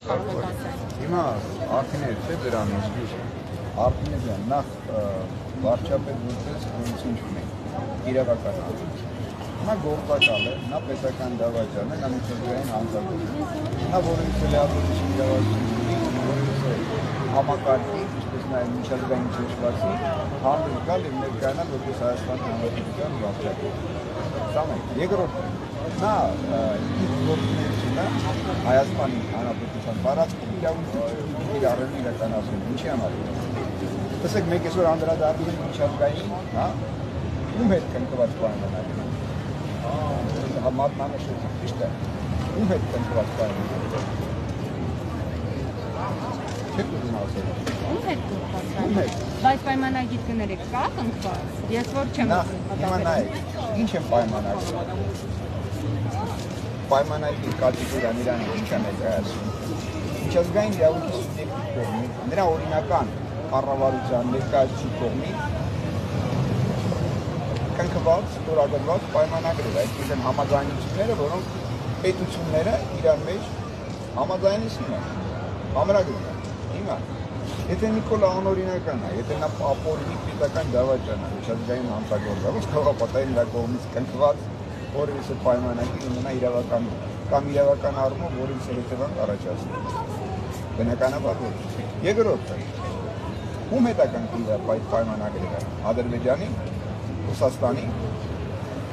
Հիմա արդյունքները չէ դրանից արդյունքները նախ վարչապետ որպես գույություն չունի իրավական նա գործակալ է, նա պետական դավաճան է, նա միջազգային հանձնաժողով նա որոնց լիազորություն իրավասություն որոնց համակարգի ինչպես նաև միջազգային ճնշվածի հանդես գալ եւ ներկայանալ որպես Հայաստանի Հանրապետության վարչապետ սա մեկ երկրորդը նա իր գործունեությունը Հայաստանի Հանրապետության տարածքում իրավունքի իրարել իրականացնում ինչի համար տեսեք մեկ այսօր անդրադառնում են միջազգային հա ում հետ կնքված պայմանագրեր մատնանշեցիք ճիշտ է ում հետ կնքված պայմանագրեր չեք ուզում ասել ում հետ կնքված բայց պայմանագիր կներեք կա կնքված ես որ չեմ հիմա նայեք ինչ են պայմանագրեր պայմանագիր կատեգորիան իրան ինչ է ներկայացնում միջազգային իրավունքի սուբյեկտի կողմից նրա օրինական կառավարության ներկայացուցիչ կողմից կնքված ստորագրված պայմանագրեր այսինքն համաձայնությունները որոնք պետությունները իրար մեջ համաձայնեցնում են համարագրում են հիմա եթե Նիկոլա անօրինական է եթե նա ապօրինի պետական դավաճան է միջազգային հանցագործություն քաղաքապետային նրա կողմից կնքված որևէ պայմանագիր ունենա իրավական կամ իրավական առումով որևէ հետևանք առաջացնի բնականաբար ոչ երկրորդը ում հետական պայմանագրերը Ադրբեջանի Ռուսաստանի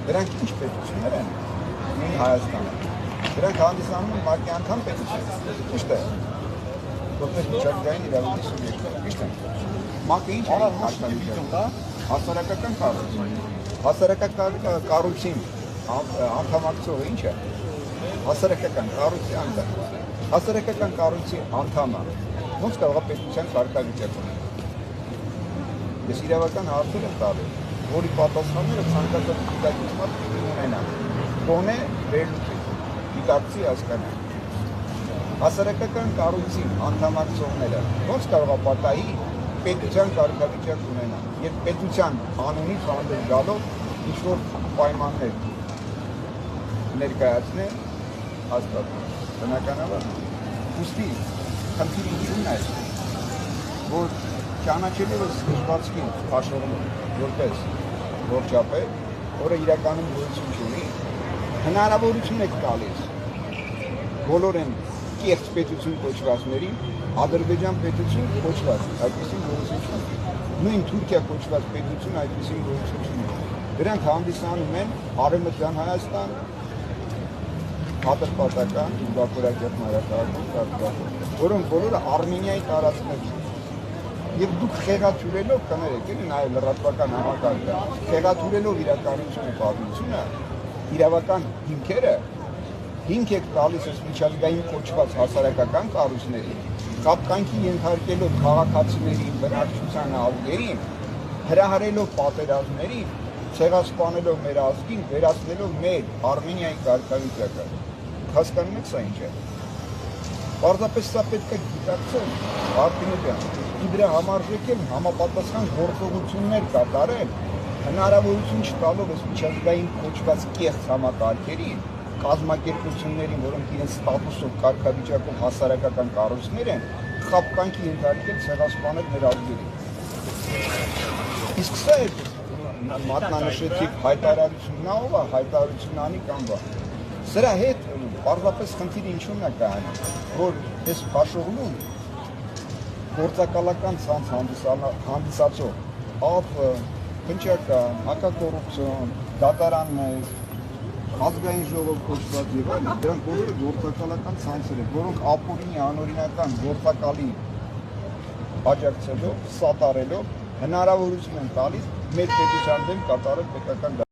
դրանք ինչ պետություններ են նույն Հայաստանը դրանք հանդիսանում են ՄԱԿ-ի անդամ պետություն ճիշտ է որպես միջազգային իրավունքի սուբյեկտ ճիշտ է ՄԱԿ-ը ինչ է հաստատություն հասարակական կառույցին կառույցին անդամակցողը ինչ է հասարակական կառույցի անդամ հասարակական կառույցի անդամը ոնց կարող է պետության կարգավիճակ ունենալ ես իրավական հարցեր եմ տալու որի պատասխանները ցանկացած դիտարկիչներ ունենան գոնե վերլուծի դիտարկի հասկանա հասարակական կառույցի անդամակցողները ոնց կարող է պատահի պետության կարգավիճակ ունենան եւ պետության անունից հանդես գալով ինչ-որ պայմաններ ներկայացնել հաստատում բնականաբար ուստի խնդիրը ինչու՞ն է որ ճանաչելով սկզբացքին աշխարհում որպես գործապետ որը իրականում գոյություն չունի հնարավորություն եք տալիս բոլոր են կեղծ պետություն կոչվածներին Ադրբեջան պետություն կոչված այդպեսին գոյություն նույն Թուրքիա կոչված պետություն այդպեսին գոյություն դրանք հանդիսանում են Արևմտյան Հայաստան Ադրբեջանական Բաքվարակյաց մայրաքաղաքում որոնք բոլորը Արմենիայի տարածքներ Եվ դուք խեղաթյուրելով կներեք, էլի նաև լրատվական համակարգը, խեղաթյուրելով իրականությունը պատմությունը, իրավական հիմքերը, հիմք եք տալիս այս միջազգային կոչված հասարակական կառույցներին, կապկանքի ենթարկելով քաղաքացիներին, բնակչությանը, ազգերին, հրահարելով պատերազմներին, ցեղասպանելով մեր ազգին, վերացնելով մեր Արմենիայի կարգավիճակը։ Հասկանում եք սա ինչ է։ Պարզապես սա պետք է գիտակցել, Արտինոպյան, դրա համարժեք են համապատասխան գործողություններ կատարել, հնարավորություն չտալով այս միջազգային կոչված կեղծ համակարգերին, կազմակերպություններին, որոնք իրենց ստատուսով կարգավիճակով հասարակական կառույցներ են, խաբկանքի ենթարկել ցեղասպանել մեր ազգերին։ Իսկ սա է մատնանշեցիք հայտարարությունն ով է, հայտարարություն անի կամ բա։ Սրա հետ պարզապես խնդիրը ինչու՞մն է կայանում, որ այս Փաշօղլուն գործակալական ցանց հանդիսացող ԱՊ, քննչական, հակակոռուպցիոն, դատարաններ, ազգային ժողով կոչված եւ այլն, դրանք բոլորը գործակալական ցանցեր են, որոնք ապօրինի անօրինական գործակալի աջակցելով, սատարելով հնարավորություն են տալիս մեր պետության դեմ կատարել պետական